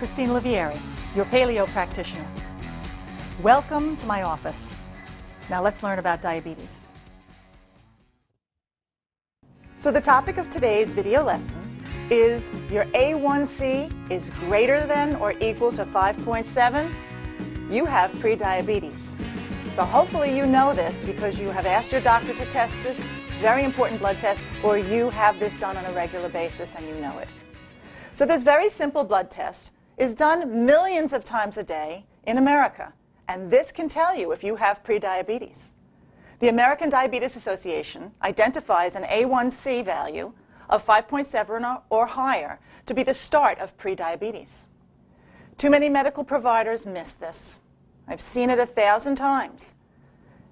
Christine Olivieri, your paleo practitioner. Welcome to my office. Now let's learn about diabetes. So the topic of today's video lesson is your A1C is greater than or equal to 5.7. You have prediabetes. So hopefully you know this because you have asked your doctor to test this very important blood test, or you have this done on a regular basis and you know it. So this very simple blood test is done millions of times a day in America, and this can tell you if you have prediabetes. The American Diabetes Association identifies an A1C value of 5.7 or higher to be the start of prediabetes. Too many medical providers miss this. I've seen it 1,000 times.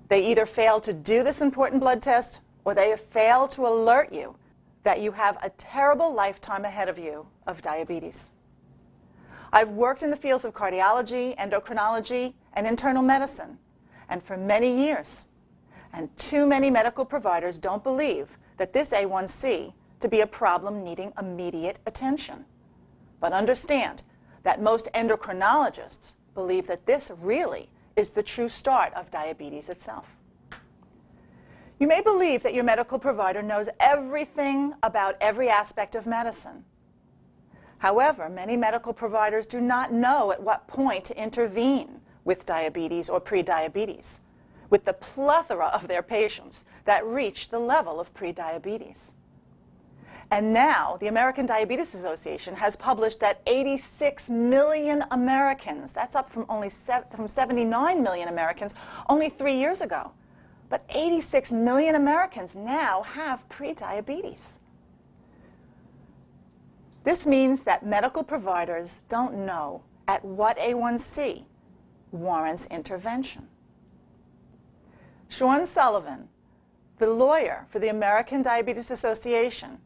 They either fail to do this important blood test or they fail to alert you that you have a terrible lifetime ahead of you of diabetes. I've worked in the fields of cardiology, endocrinology, and internal medicine, and for many years. And too many medical providers don't believe that this A1C to be a problem needing immediate attention. But understand that most endocrinologists believe that this really is the true start of diabetes itself. You may believe that your medical provider knows everything about every aspect of medicine. However, many medical providers do not know at what point to intervene with diabetes or prediabetes, with the plethora of their patients that reach the level of prediabetes. And now, the American Diabetes Association has published that 86 million Americans, that's up from only from 79 million Americans only 3 years ago, but 86 million Americans now have prediabetes. This means that medical providers don't know at what A1C warrants intervention. Sean Sullivan, the lawyer for the American Diabetes Association,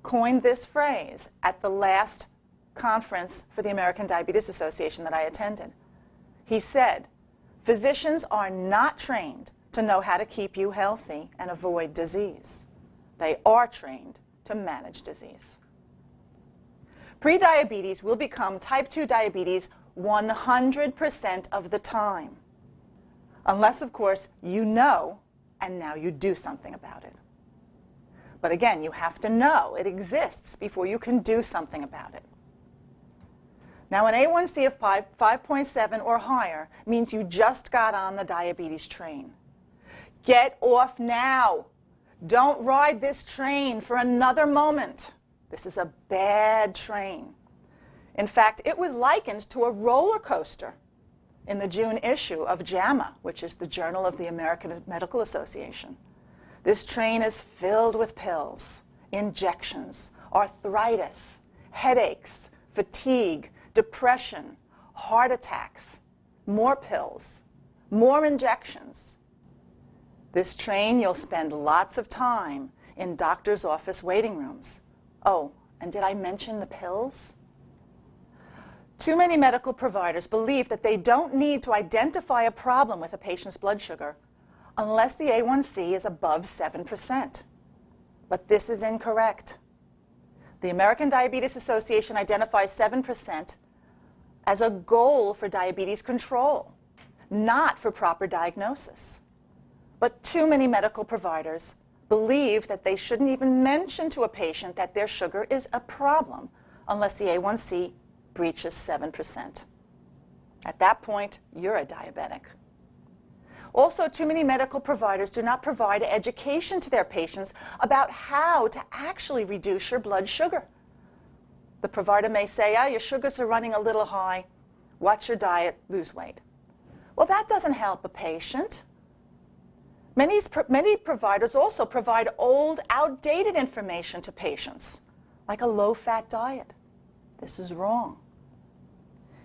coined this phrase at the last conference for the American Diabetes Association that I attended. He said, "Physicians are not trained to know how to keep you healthy and avoid disease. They are trained to manage disease." Prediabetes will become type 2 diabetes 100% of the time. Unless, of course, you know and now you do something about it. But again, you have to know it exists before you can do something about it. Now, an A1C of 5.7 or higher means you just got on the diabetes train. Get off now. Don't ride this train for another moment. This is a bad train. In fact, it was likened to a roller coaster in the June issue of JAMA, which is the Journal of the American Medical Association. This train is filled with pills, injections, arthritis, headaches, fatigue, depression, heart attacks, more pills, more injections. This train, you'll spend lots of time in doctor's office waiting rooms. Oh, and did I mention the pills? Too many medical providers believe that they don't need to identify a problem with a patient's blood sugar unless the A1C is above 7%. But this is incorrect. The American Diabetes Association identifies 7% as a goal for diabetes control, not for proper diagnosis. But too many medical providers believe that they shouldn't even mention to a patient that their sugar is a problem unless the A1C breaches 7%. At that point, you're a diabetic. Also, too many medical providers do not provide education to their patients about how to actually reduce your blood sugar. The provider may say, your sugars are running a little high. Watch your diet, lose weight. Well, that doesn't help a patient. Many providers also provide old, outdated information to patients, like a low-fat diet. This is wrong.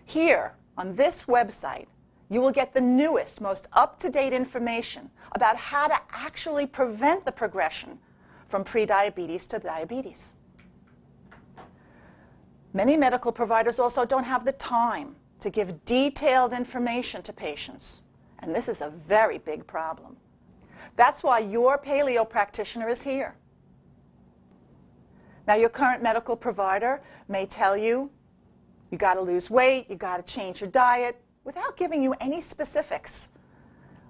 Here, on this website, you will get the newest, most up-to-date information about how to actually prevent the progression from prediabetes to diabetes. Many medical providers also don't have the time to give detailed information to patients, and this is a very big problem. That's why your paleo practitioner is here. Now, your current medical provider may tell you You got to lose weight, you got to change your diet, without giving you any specifics,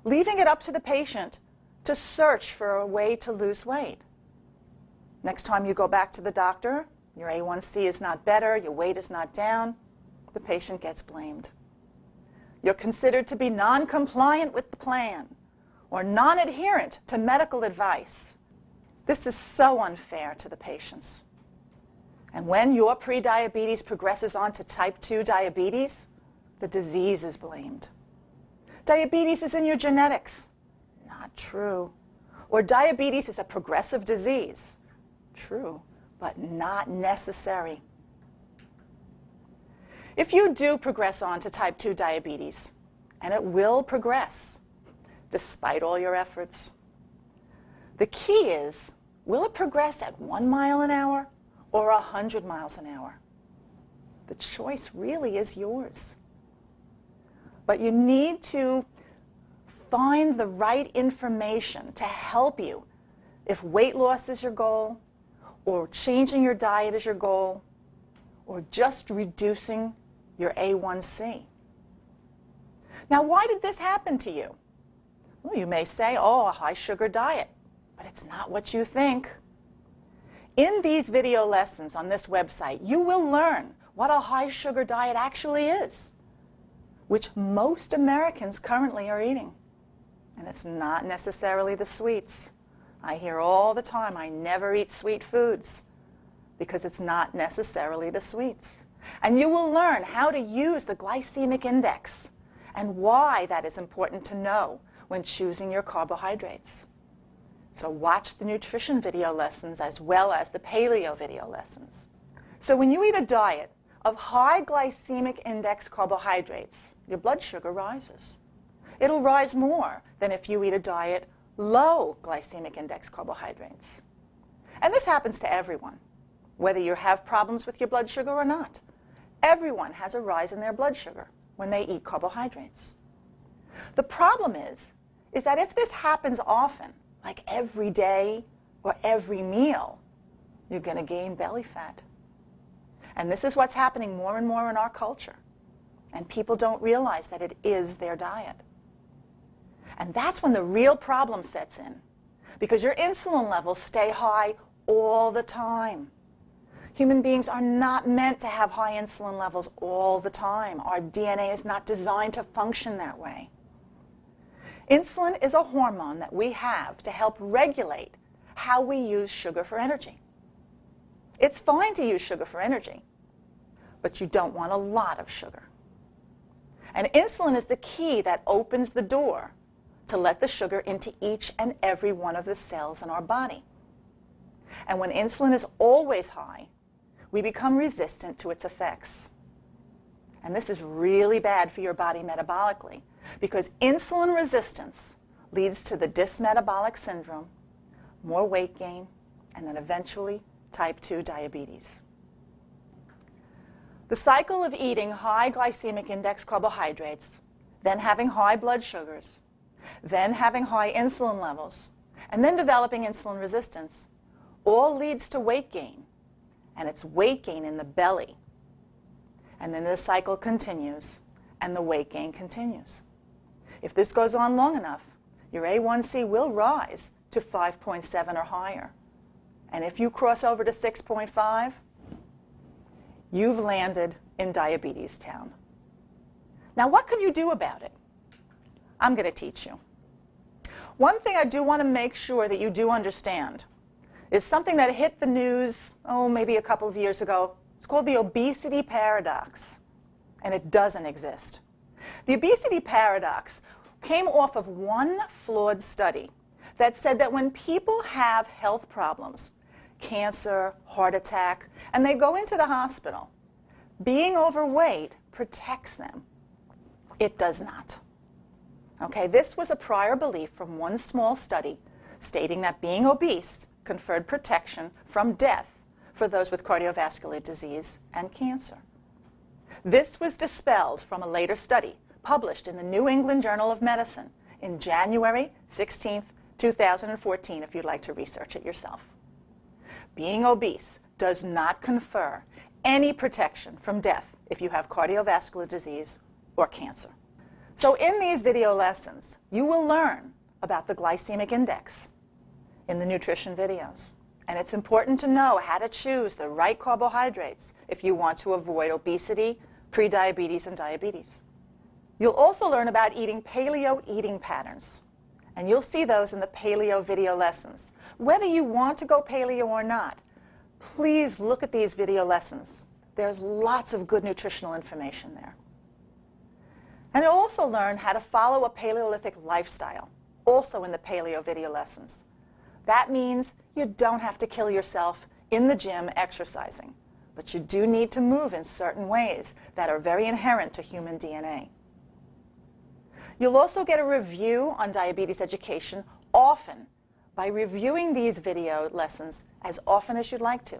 leaving it up to the patient to search for a way to lose weight. Next time you go back to the doctor, your A1C is not better, your weight is not down, the patient gets blamed. You're considered to be non-compliant with the plan or non-adherent to medical advice. This is so unfair to the patients. And when your prediabetes progresses on to type 2 diabetes, the disease is blamed. Diabetes is in your genetics. Not true. Or diabetes is a progressive disease. True, but not necessary. If you do progress on to type 2 diabetes, and it will progress despite all your efforts, the key is, will it progress at 1 mile an hour or 100 miles an hour? The choice really is yours. But you need to find the right information to help you if weight loss is your goal, or changing your diet is your goal, or just reducing your A1C. Now, why did this happen to you? Well, you may say, oh, a high sugar diet, but it's not what you think. In these video lessons on this website, you will learn what a high sugar diet actually is, which most Americans currently are eating. And it's not necessarily the sweets. I hear all the time, I never eat sweet foods, because it's not necessarily the sweets. And you will learn how to use the glycemic index and why that is important to know when choosing your carbohydrates. So watch the nutrition video lessons as well as the paleo video lessons. So when you eat a diet of high glycemic index carbohydrates, your blood sugar rises. It'll rise more than if you eat a diet low glycemic index carbohydrates. And this happens to everyone, whether you have problems with your blood sugar or not. Everyone has a rise in their blood sugar when they eat carbohydrates. The problem is that if this happens often, like every day or every meal, you're going to gain belly fat. And this is what's happening more and more in our culture. And people don't realize that it is their diet. And that's when the real problem sets in, because your insulin levels stay high all the time. Human beings are not meant to have high insulin levels all the time. Our DNA is not designed to function that way. Insulin is a hormone that we have to help regulate how we use sugar for energy. It's fine to use sugar for energy, but you don't want a lot of sugar. And insulin is the key that opens the door to let the sugar into each and every one of the cells in our body. And when insulin is always high, we become resistant to its effects. And this is really bad for your body metabolically, because insulin resistance leads to the dysmetabolic syndrome, more weight gain, and then eventually type 2 diabetes. The cycle of eating high glycemic index carbohydrates, then having high blood sugars, then having high insulin levels, and then developing insulin resistance, all leads to weight gain. And it's weight gain in the belly. And then the cycle continues, and the weight gain continues. If this goes on long enough, your A1C will rise to 5.7 or higher. And if you cross over to 6.5, you've landed in diabetes town. Now, what can you do about it? I'm going to teach you. One thing I do want to make sure that you do understand is something that hit the news, maybe a couple of years ago. It's called the Obesity Paradox, and it doesn't exist. The Obesity Paradox came off of one flawed study that said that when people have health problems, cancer, heart attack, and they go into the hospital, being overweight protects them. It does not. Okay, this was a prior belief from one small study stating that being obese conferred protection from death for those with cardiovascular disease and cancer. This was dispelled from a later study published in the New England Journal of Medicine in January 16, 2014, if you'd like to research it yourself. Being obese does not confer any protection from death if you have cardiovascular disease or cancer. So in these video lessons, you will learn about the glycemic index in the nutrition videos. And it's important to know how to choose the right carbohydrates if you want to avoid obesity, prediabetes, and diabetes. You'll also learn about eating paleo eating patterns. And you'll see those in the paleo video lessons. Whether you want to go paleo or not, please look at these video lessons. There's lots of good nutritional information there. And you'll also learn how to follow a Paleolithic lifestyle, also in the paleo video lessons. That means you don't have to kill yourself in the gym exercising, but you do need to move in certain ways that are very inherent to human DNA. You'll also get a review on diabetes education often by reviewing these video lessons as often as you'd like to,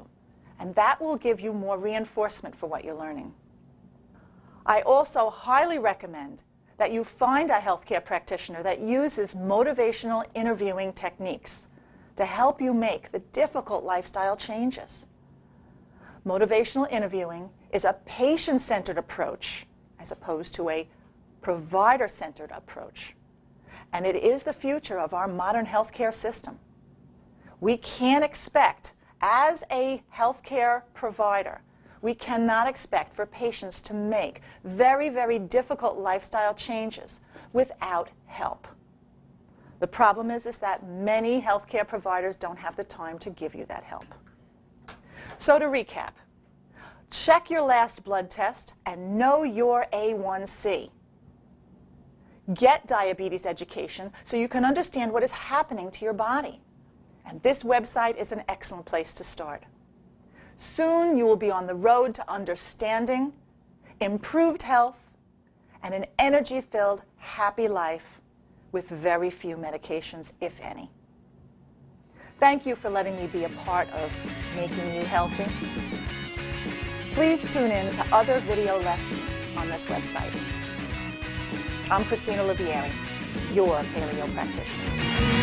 and that will give you more reinforcement for what you're learning. I also highly recommend that you find a healthcare practitioner that uses motivational interviewing techniques to help you make the difficult lifestyle changes. Motivational interviewing is a patient-centered approach as opposed to a provider-centered approach. And it is the future of our modern healthcare system. We can't expect, as a healthcare provider, we cannot expect for patients to make very, very difficult lifestyle changes without help. The problem is that many healthcare providers don't have the time to give you that help. So to recap, check your last blood test and know your A1C. Get diabetes education so you can understand what is happening to your body. And this website is an excellent place to start. Soon you will be on the road to understanding, improved health, and an energy-filled, happy life with very few medications, if any. Thank you for letting me be a part of making you healthy. Please tune in to other video lessons on this website. I'm Christina Livieri, your paleo practitioner.